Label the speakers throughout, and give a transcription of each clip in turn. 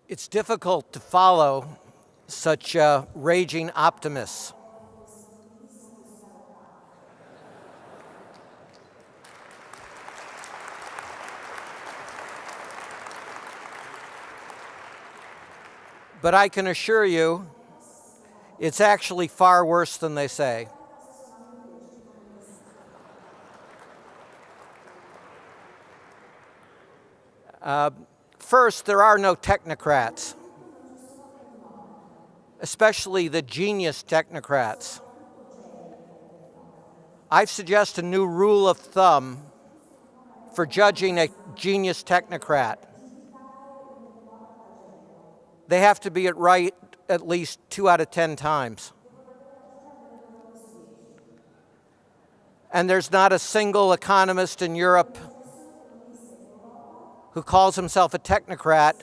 Speaker 1: It's difficult to follow such raging optimists. But I can assure you, it's actually far worse than they say. First, there are no technocrats, especially the genius technocrats. I've suggested a new rule of thumb for judging a genius technocrat. They have to be right at least 2 out of 10 times. And there's not a single economist in Europe who calls himself a technocrat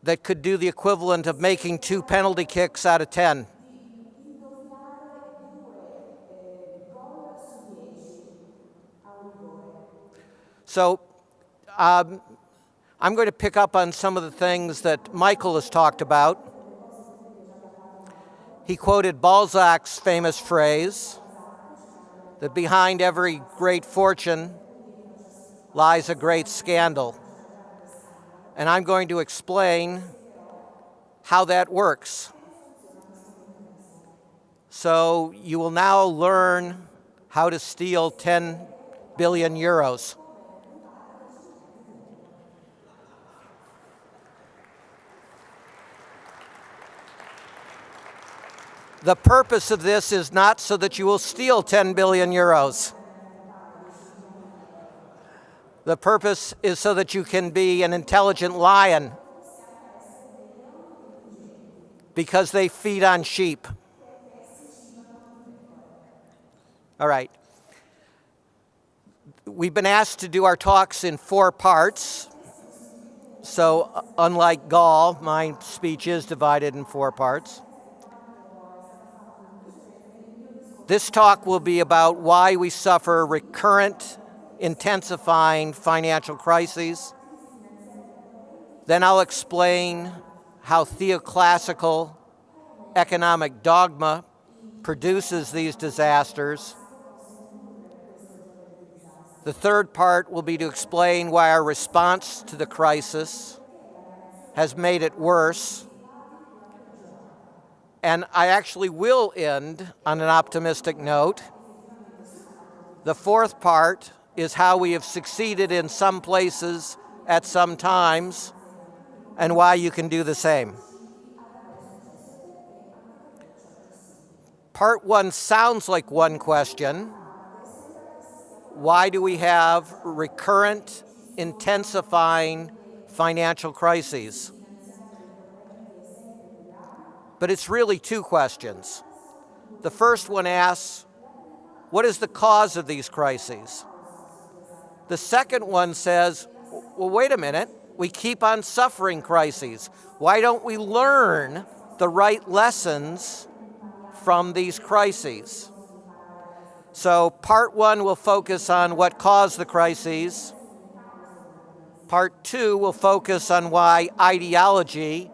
Speaker 1: that could do the equivalent of making 2 penalty kicks out of 10. So I'm going to pick up on some of the things that Michael has talked about. He quoted Balzac's famous phrase that behind every great fortune lies a great scandal. And I'm going to explain how that works. So you will now learn how to steal 10 billion euros. The purpose of this is not so that you will steal 10 billion euros. The purpose is so that you can be an intelligent lion, because they feed on sheep. All right. We've been asked to do our talks in 4 parts. So unlike Gaul, my speech is divided in 4 parts. This talk will be about why we suffer recurrent, intensifying financial crises. Then I'll explain how theoclassical economic dogma produces these disasters. The third part will be to explain why our response to the crisis has made it worse. And I actually will end on an optimistic note. The fourth part is how we have succeeded in some places at some times and why you can do the same. Part 1 sounds like one question. Why do we have recurrent, intensifying financial crises? But it's really 2 questions. The first one asks, what is the cause of these crises? The second one says, well, wait a minute, we keep on suffering crises. Why don't we learn the right lessons from these crises? So part 1 will focus on what caused the crises. Part 2 will focus on why ideology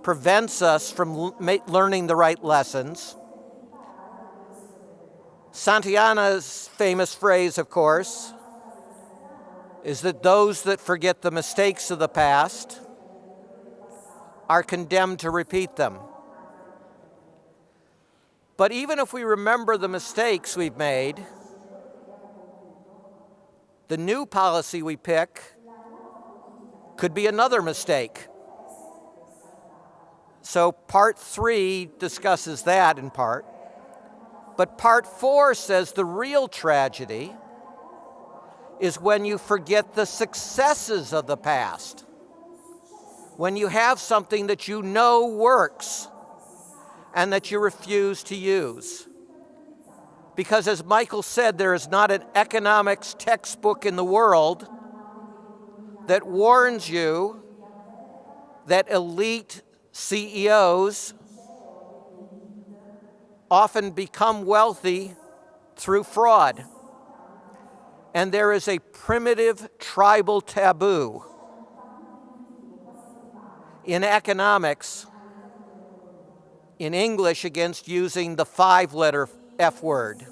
Speaker 1: prevents us from learning the right lessons. Santayana's famous phrase, of course, is that those that forget the mistakes of the past are condemned to repeat them. But even if we remember the mistakes we've made, the new policy we pick could be another mistake. So part 3 discusses that in part. But part 4 says the real tragedy is when you forget the successes of the past. When you have something that you know works and that you refuse to use. Because as Michael said, there is not an economics textbook in the world that warns you that elite CEOs often become wealthy through fraud. And there is a primitive tribal taboo in economics, in English against using the 5-letter F word.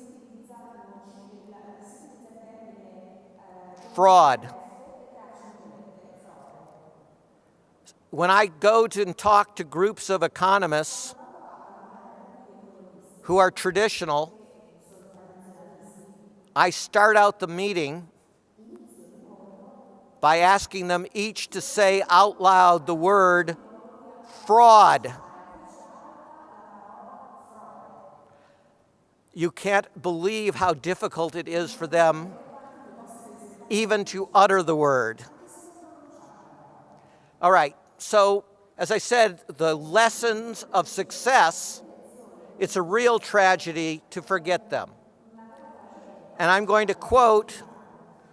Speaker 1: Fraud. When I go to and talk to groups of economists who are traditional, I start out the meeting by asking them each to say out loud the word fraud. You can't believe how difficult it is for them even to utter the word. All right, so as I said, the lessons of success, it's a real tragedy to forget them. And I'm going to quote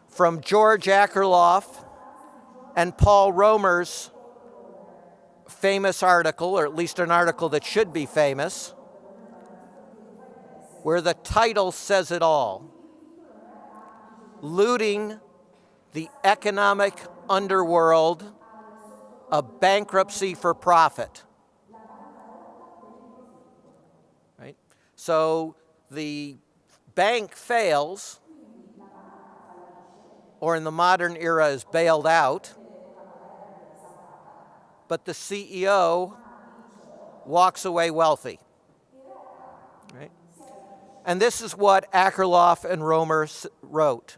Speaker 1: from George Akerlof and Paul Romer's famous article, or at least an article that should be famous, where the title says it all. Looting the economic underworld, a bankruptcy for profit. Right? So the bank fails, or in the modern era is bailed out, but the CEO walks away wealthy. Right? And this is what Akerlof and Romer wrote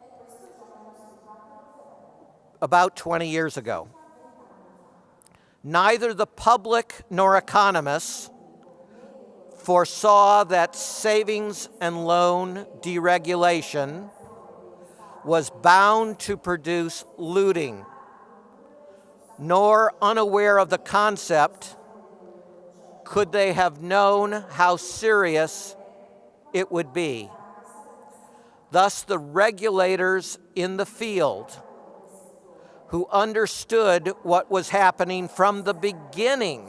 Speaker 1: about 20 years ago. Neither the public nor economists foresaw that savings and loan deregulation was bound to produce looting, nor unaware of the concept could they have known how serious it would be. Thus, the regulators in the field, who understood what was happening from the beginning,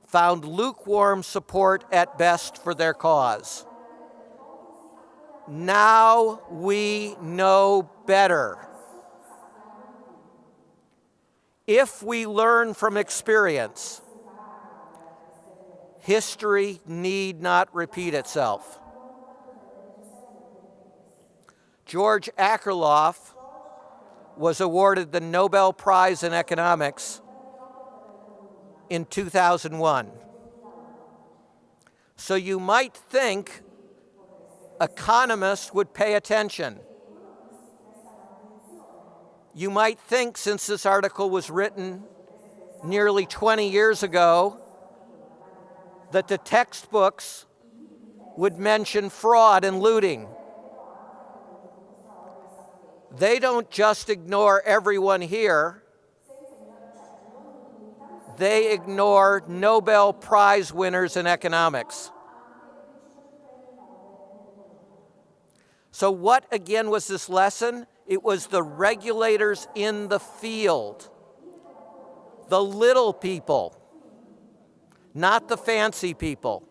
Speaker 1: found lukewarm support at best for their cause. Now we know better. If we learn from experience, history need not repeat itself. George Akerlof was awarded the Nobel Prize in Economics in 2001. So you might think economists would pay attention. You might think, since this article was written nearly 20 years ago, that the textbooks would mention fraud and looting. They don't just ignore everyone here. They ignore Nobel Prize winners in economics. So what, again, was this lesson? It was the regulators in the field, the little people, not the fancy people,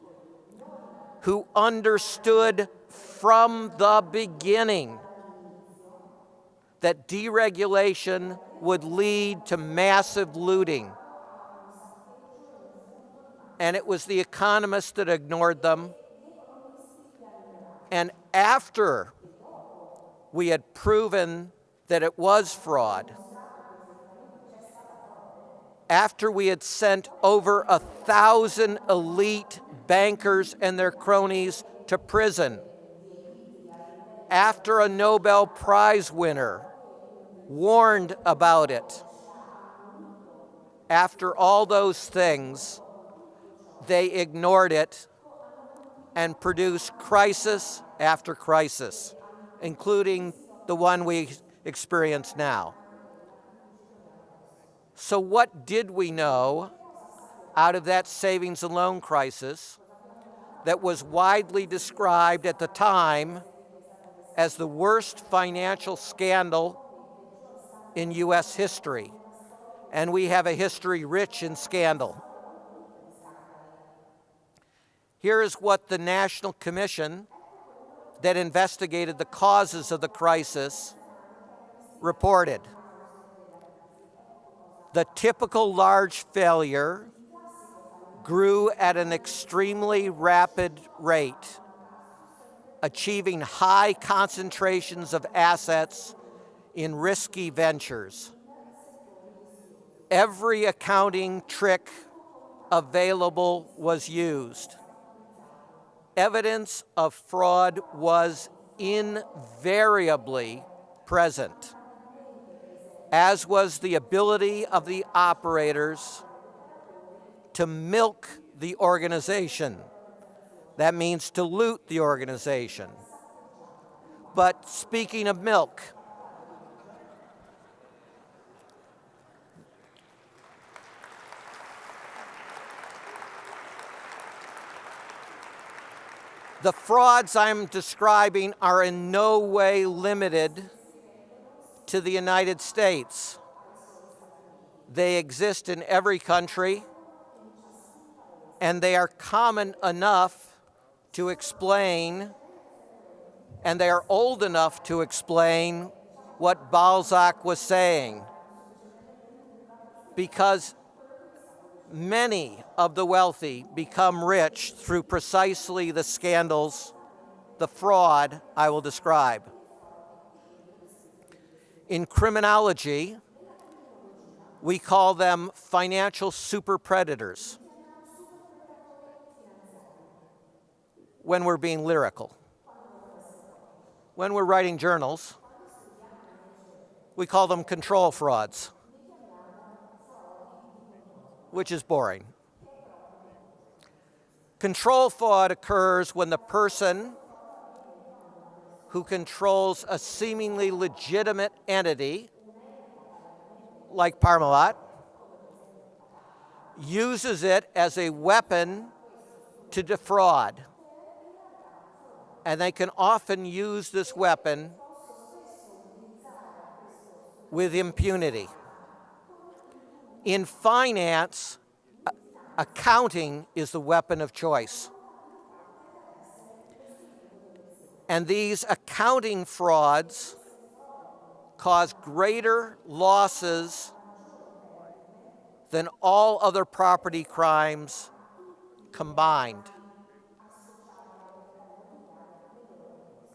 Speaker 1: who understood from the beginning that deregulation would lead to massive looting. And it was the economists that ignored them. And after we had proven that it was fraud, after we had sent over 1,000 elite bankers and their cronies to prison, after a Nobel Prize winner warned about it, after all those things, they ignored it and produced crisis after crisis, including the one we experience now. So what did we know out of that savings and loan crisis that was widely described at the time as the worst financial scandal in U.S. history? And we have a history rich in scandal. Here is what the National Commission that investigated the causes of the crisis reported. The typical large failure grew at an extremely rapid rate, achieving high concentrations of assets in risky ventures. Every accounting trick available was used. Evidence of fraud was invariably present, as was the ability of the operators to milk the organization. That means to loot the organization. But speaking of milk, the frauds I'm describing are in no way limited to the United States. They exist in every country, and they are common enough to explain, and they are old enough to explain what Balzac was saying. Because many of the wealthy become rich through precisely the scandals, the fraud I will describe. In criminology, we call them financial super predators when we're being lyrical. When we're writing journals, we call them control frauds, which is boring. Control fraud occurs when the person who controls a seemingly legitimate entity, like Parmalat, uses it as a weapon to defraud. And they can often use this weapon with impunity. In finance, accounting is the weapon of choice. And these accounting frauds cause greater losses than all other property crimes combined.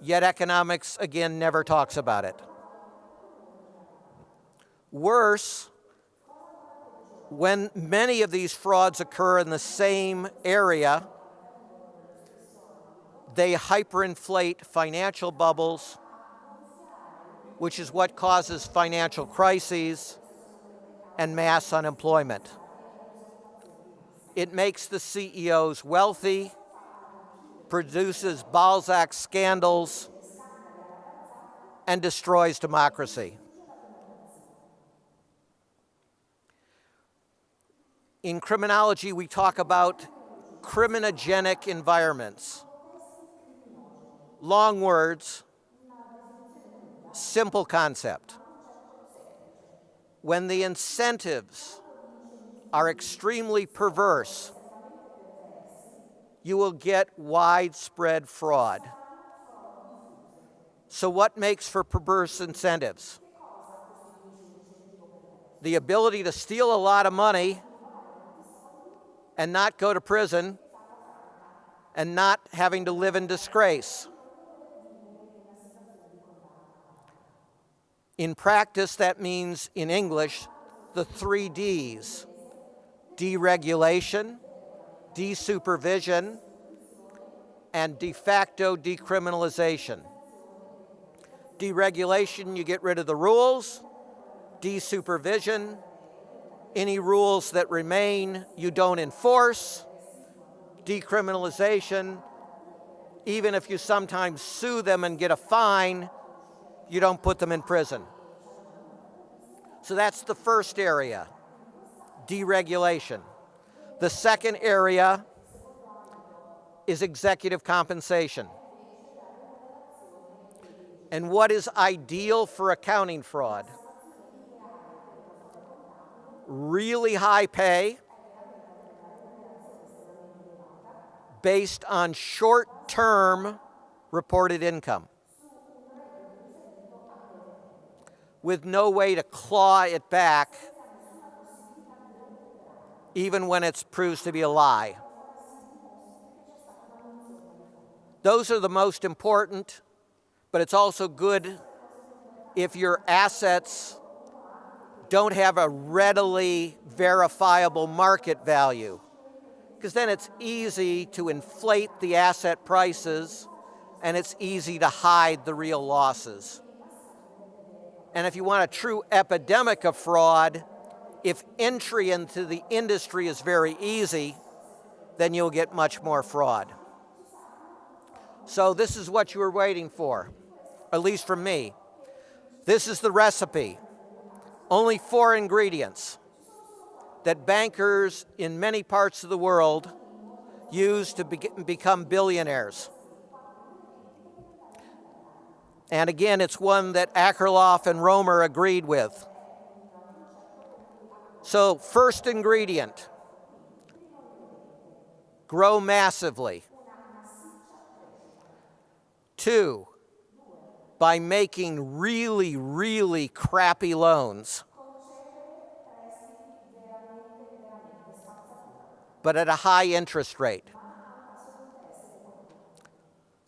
Speaker 1: Yet economics, again, never talks about it. Worse, when many of these frauds occur in the same area, they hyperinflate financial bubbles, which is what causes financial crises and mass unemployment. It makes the CEOs wealthy, produces Balzac scandals, and destroys democracy. In criminology, we talk about criminogenic environments. Long words, simple concept. When the incentives are extremely perverse, you will get widespread fraud. So what makes for perverse incentives? The ability to steal a lot of money and not go to prison and not having to live in disgrace. In practice, that means, in English, the 3 Ds: deregulation, desupervision, and de facto decriminalization. Deregulation, you get rid of the rules. Desupervision, any rules that remain, you don't enforce. Decriminalization, even if you sometimes sue them and get a fine, you don't put them in prison. So that's the first area, deregulation. The second area is executive compensation. And what is ideal for accounting fraud? Really high pay based on short-term reported income, with no way to claw it back even when it proves to be a lie. Those are the most important, but it's also good if your assets don't have a readily verifiable market value, because then it's easy to inflate the asset prices and it's easy to hide the real losses. And if you want a true epidemic of fraud, if entry into the industry is very easy, then you'll get much more fraud. So this is what you were waiting for, at least from me. This is the recipe. Only 4 ingredients that bankers in many parts of the world use to become billionaires. And again, it's one that Akerlof and Romer agreed with. So, first ingredient, grow massively. 2, by making really, really crappy loans, but at a high interest rate.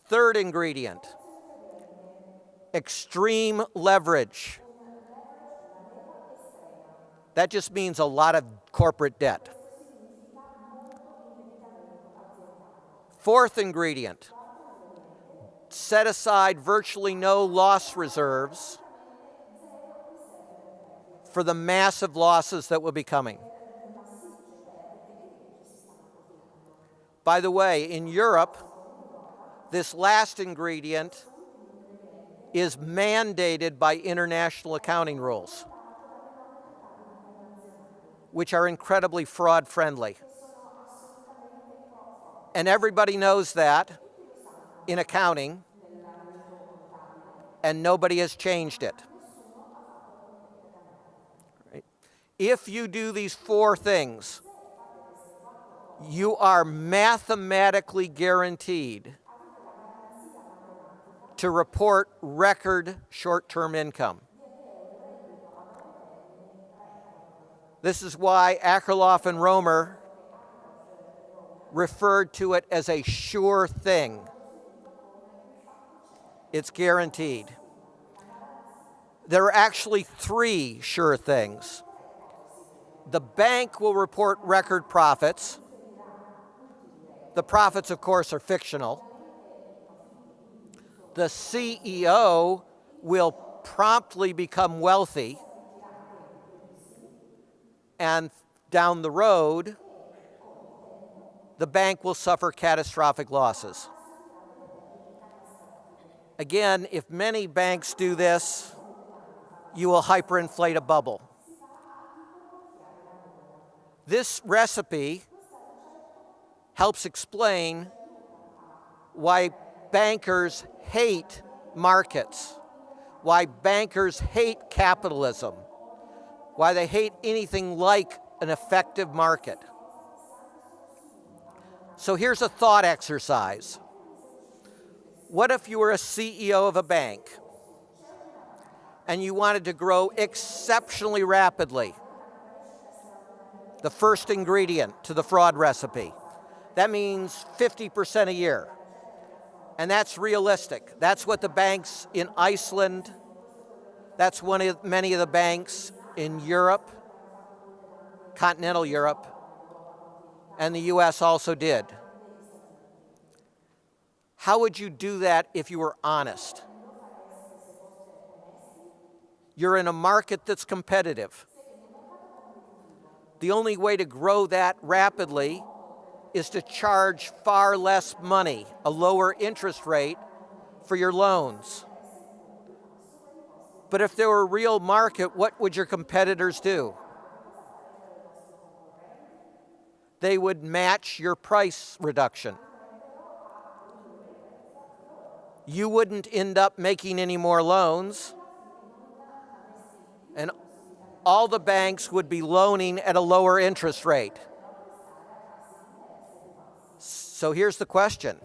Speaker 1: Third ingredient, extreme leverage. That just means a lot of corporate debt. Fourth ingredient, set aside virtually no loss reserves for the massive losses that will be coming. By the way, in Europe, this last ingredient is mandated by international accounting rules, which are incredibly fraud-friendly. And everybody knows that in accounting, and nobody has changed it. Right? If you do these 4 things, you are mathematically guaranteed to report record short-term income. This is why Akerlof and Romer referred to it as a sure thing. It's guaranteed. There are actually 3 sure things. The bank will report record profits. The profits, of course, are fictional. The CEO will promptly become wealthy. And down the road, the bank will suffer catastrophic losses. Again, if many banks do this, you will hyperinflate a bubble. This recipe helps explain why bankers hate markets, why bankers hate capitalism, why they hate anything like an effective market. So here's a thought exercise. What if you were a CEO of a bank and you wanted to grow exceptionally rapidly? The first ingredient to the fraud recipe. That means 50% a year. And that's realistic. That's what the banks in Iceland, that's many of the banks in Europe, continental Europe, and the US also did. How would you do that if you were honest? You're in a market that's competitive. The only way to grow that rapidly is to charge far less money, a lower interest rate for your loans. But if there were a real market, what would your competitors do? They would match your price reduction. You wouldn't end up making any more loans, and all the banks would be loaning at a lower interest rate. So here's the question.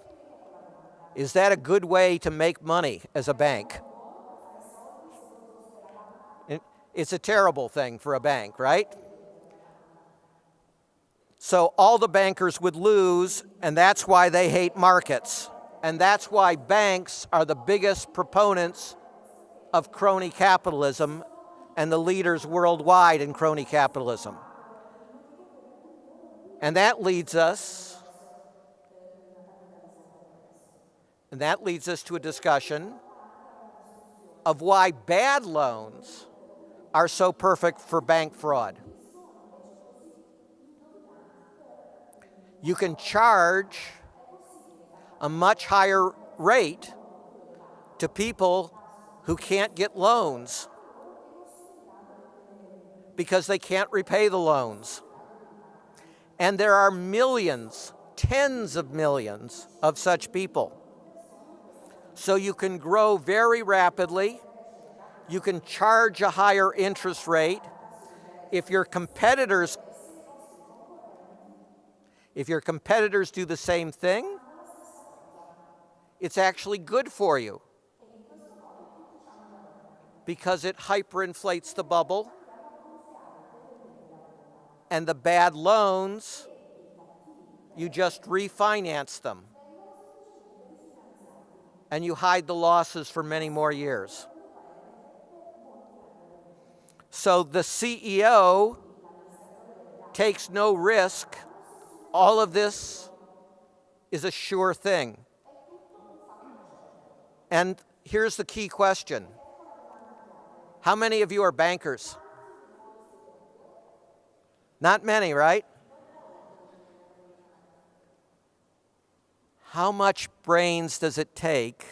Speaker 1: Is that a good way to make money as a bank? It's a terrible thing for a bank, right? So all the bankers would lose, and that's why they hate markets. And that's why banks are the biggest proponents of crony capitalism and the leaders worldwide in crony capitalism. And that leads us to a discussion of why bad loans are so perfect for bank fraud. You can charge a much higher rate to people who can't get loans because they can't repay the loans. And there are millions, tens of millions of such people. So you can grow very rapidly. You can charge a higher interest rate. If your competitors do the same thing, it's actually good for you because it hyperinflates the bubble, and the bad loans, you just refinance them and you hide the losses for many more years. So the CEO takes no risk. All of this is a sure thing. And here's the key question. How many of you are bankers? Not many, right? How much brains does it take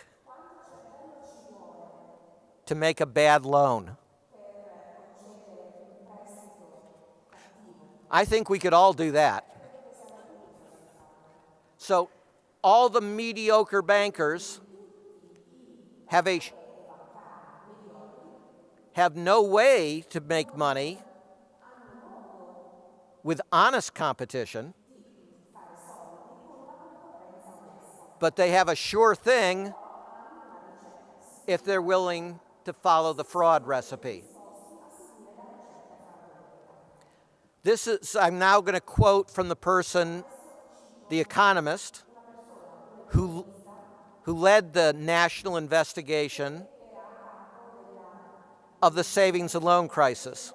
Speaker 1: to make a bad loan? I think we could all do that. So all the mediocre bankers have no way to make money with honest competition, but they have a sure thing if they're willing to follow the fraud recipe. I'm now going to quote from the person, the economist, who led the national investigation of the savings and loan crisis.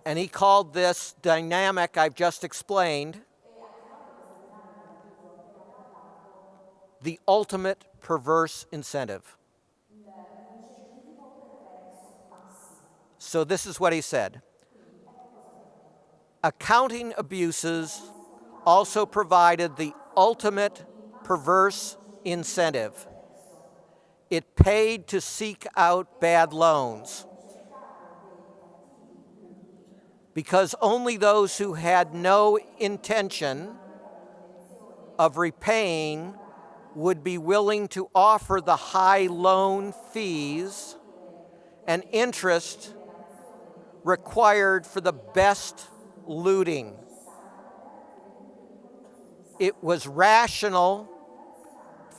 Speaker 1: And he called this dynamic I've just explained the ultimate perverse incentive. So this is what he said. Accounting abuses also provided the ultimate perverse incentive. It paid to seek out bad loans because only those who had no intention of repaying would be willing to offer the high loan fees and interest required for the best looting. It was rational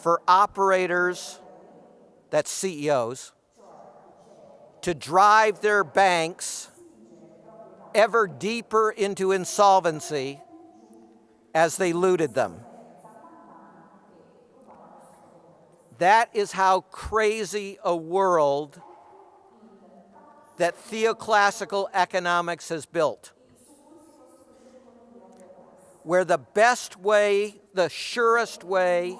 Speaker 1: for operators, that's CEOs, to drive their banks ever deeper into insolvency as they looted them. That is how crazy a world that theoclassical economics has built, where the best way, the surest way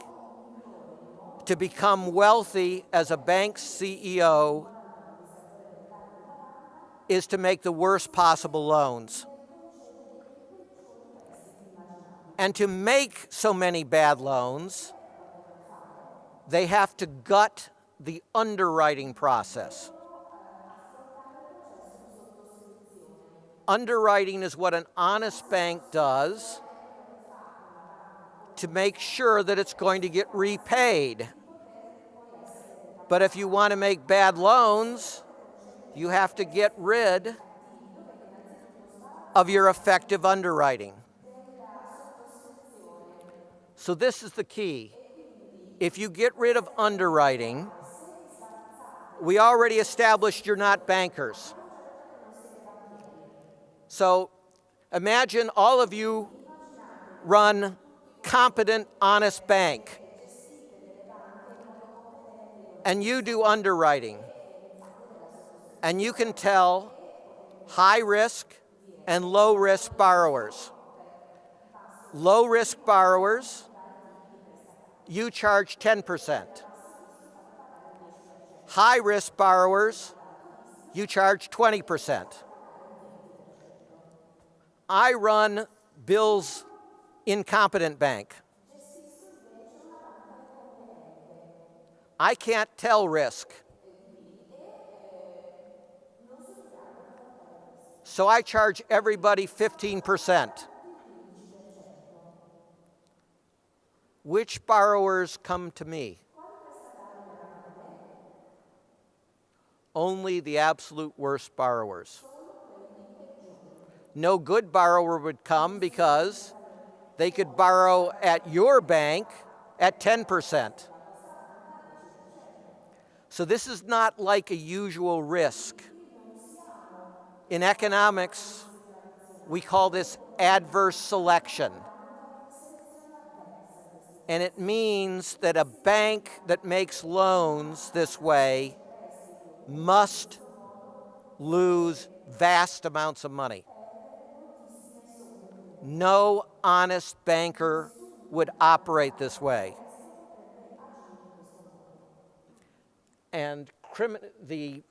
Speaker 1: to become wealthy as a bank CEO is to make the worst possible loans. And to make so many bad loans, they have to gut the underwriting process. Underwriting is what an honest bank does to make sure that it's going to get repaid. But if you want to make bad loans, you have to get rid of your effective underwriting. So this is the key. If you get rid of underwriting, we already established you're not bankers. So Imagine all of you run competent, honest bank, and you do underwriting, and you can tell high risk and low risk borrowers. Low risk borrowers, you charge 10%. High risk borrowers, you charge 20%. I run Bill's incompetent bank. I can't tell risk. So I charge everybody 15%. Which borrowers come to me? Only the absolute worst borrowers. No good borrower would come because they could borrow at your bank at 10%. So this is not like a usual risk. In economics, we call this adverse selection. And it means that a bank that makes loans this way must lose vast amounts of money. No honest banker would operate this way. And the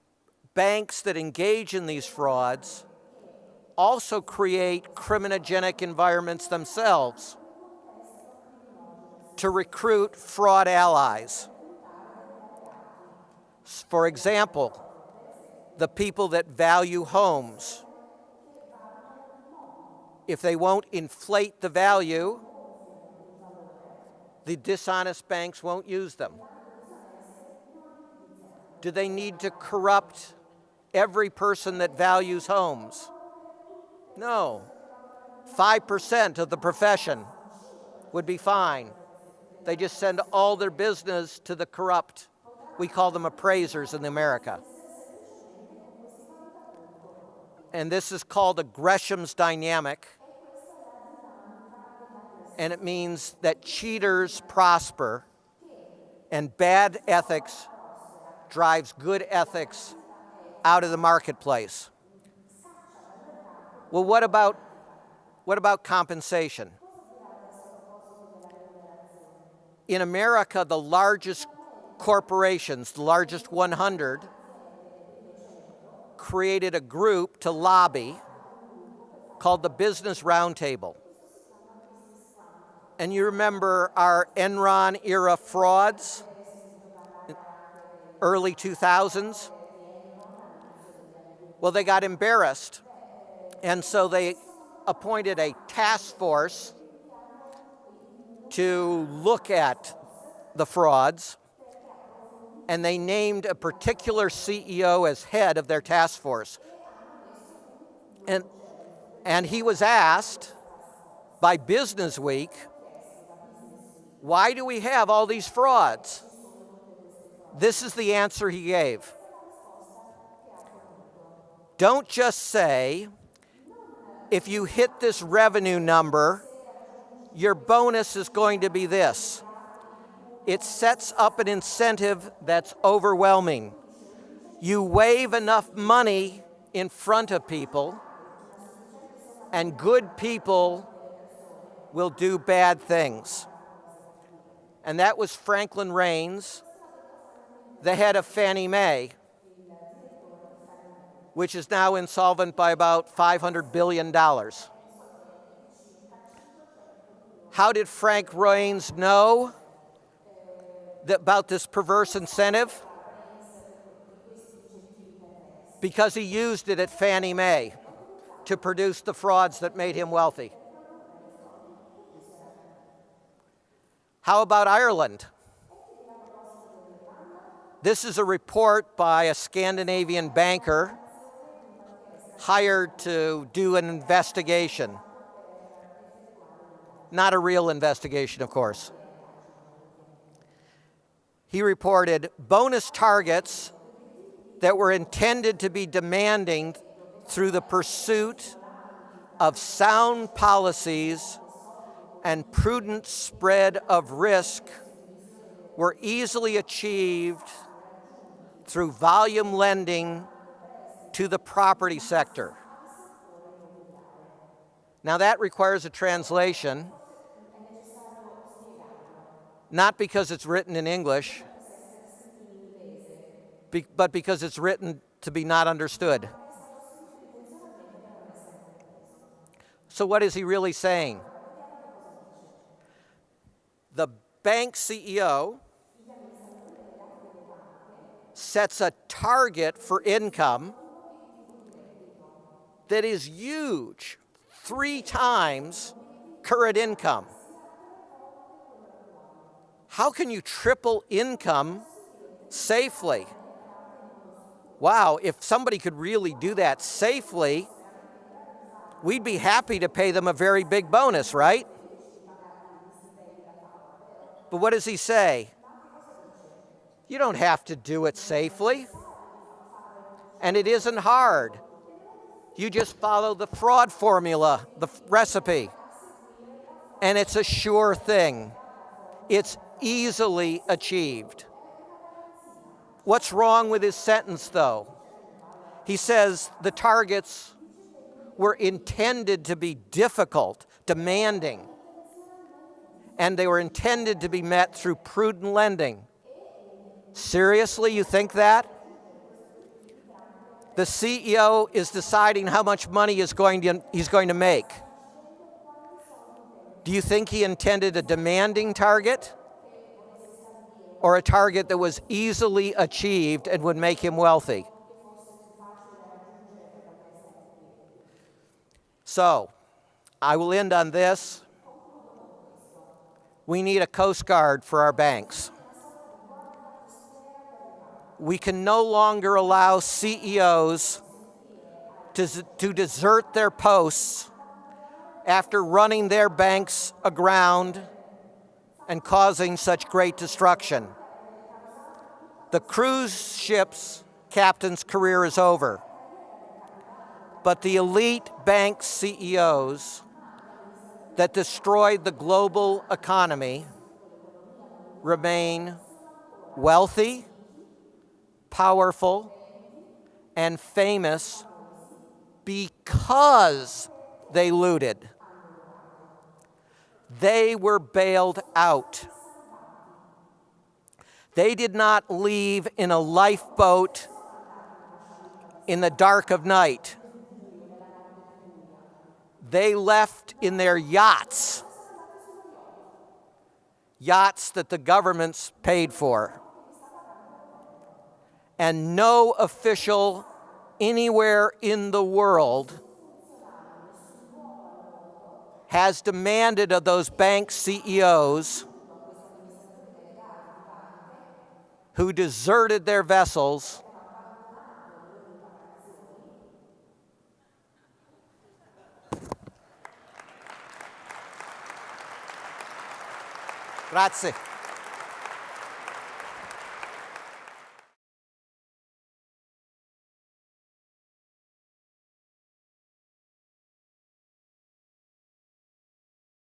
Speaker 1: banks that engage in these frauds also create criminogenic environments themselves to recruit fraud allies. For example, the people that value homes. If they won't inflate the value, the dishonest banks won't use them. Do they need to corrupt every person that values homes? No. 5% of the profession would be fine. They just send all their business to the corrupt. We call them appraisers in America. And this is called a Gresham's dynamic. And it means that cheaters prosper and bad ethics drives good ethics out of the marketplace. Well, what about compensation? In America, the largest corporations, the largest 100, created a group to lobby called the Business Roundtable. And you remember our Enron era frauds, early 2000s? Well, they got embarrassed. And so they appointed a task force to look at the frauds. And they named a particular CEO as head of their task force. And he was asked by Business Week, why do we have all these frauds? This is the answer he gave. Don't just say, if you hit this revenue number, your bonus is going to be this. It sets up an incentive that's overwhelming. You wave enough money in front of people, and good people will do bad things. And that was Franklin Raines, the head of Fannie Mae, which is now insolvent by about $500 billion. How did Frank Raines know about this perverse incentive? Because he used it at Fannie Mae to produce the frauds that made him wealthy. How about Ireland? This is a report by a Scandinavian banker hired to do an investigation. Not a real investigation, of course. He reported bonus targets that were intended to be demanding through the pursuit of sound policies and prudent spread of risk were easily achieved through volume lending to the property sector. Now that requires a translation, not because it's written in English, but because it's written to be not understood. So what is he really saying? The bank CEO sets a target for income that is huge, 3 times current income. How can you triple income safely? Wow, if somebody could really do that safely, we'd be happy to pay them a very big bonus, right? But what does he say? You don't have to do it safely. And it isn't hard. You just follow the fraud formula, the recipe. And it's a sure thing. It's easily achieved. What's wrong with his sentence, though? He says the targets were intended to be difficult, demanding, and they were intended to be met through prudent lending. Seriously, you think that? The CEO is deciding how much money he's going to make. Do you think he intended a demanding target or a target that was easily achieved and would make him wealthy? So, I will end on this. We need a Coast Guard for our banks. We can no longer allow CEOs to desert their posts after running their banks aground and causing such great destruction. The cruise ship's captain's career is over, but the elite bank CEOs that destroyed the global economy remain wealthy, powerful, and famous because they looted. They were bailed out. They did not leave in a lifeboat in the dark of night. They left in their yachts, yachts that the governments paid for. And no official anywhere in the world has demanded of those bank CEOs who deserted their vessels Grazie.